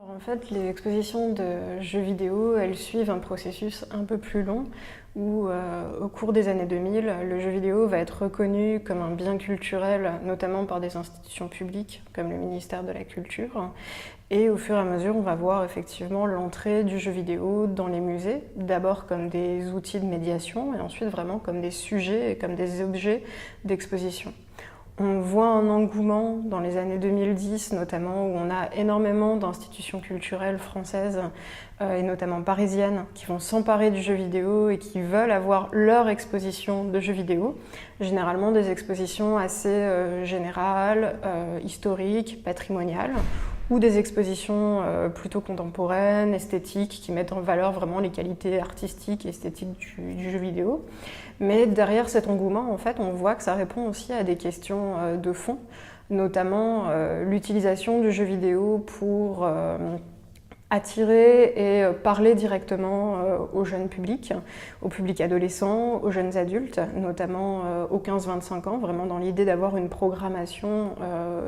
En fait, les expositions de jeux vidéo, elles suivent un processus un peu plus long où, au cours des années 2000, le jeu vidéo va être reconnu comme un bien culturel, notamment par des institutions publiques comme le ministère de la Culture. Et au fur et à mesure, on va voir effectivement l'entrée du jeu vidéo dans les musées, d'abord comme des outils de médiation et ensuite vraiment comme des sujets et comme des objets d'exposition. On voit un engouement dans les années 2010 notamment où on a énormément d'institutions culturelles françaises et notamment parisiennes qui vont s'emparer du jeu vidéo et qui veulent avoir leur exposition de jeux vidéo. Généralement des expositions assez générales, historiques, patrimoniales ou des expositions plutôt contemporaines, esthétiques, qui mettent en valeur vraiment les qualités artistiques et esthétiques du jeu vidéo. Mais derrière cet engouement, en fait, on voit que ça répond aussi à des questions de fond, notamment l'utilisation du jeu vidéo pour attirer et parler directement au jeune public, au public adolescent, aux jeunes adultes, notamment aux 15-25 ans, vraiment dans l'idée d'avoir une programmation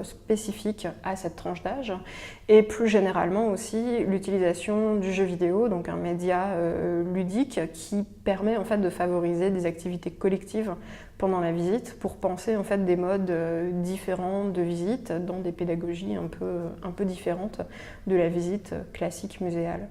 spécifique à cette tranche d'âge. Et plus généralement aussi l'utilisation du jeu vidéo, donc un média ludique qui permet en fait de favoriser des activités collectives pendant la visite pour penser en fait des modes différents de visite dans des pédagogies un peu différentes de la visite classique muséale.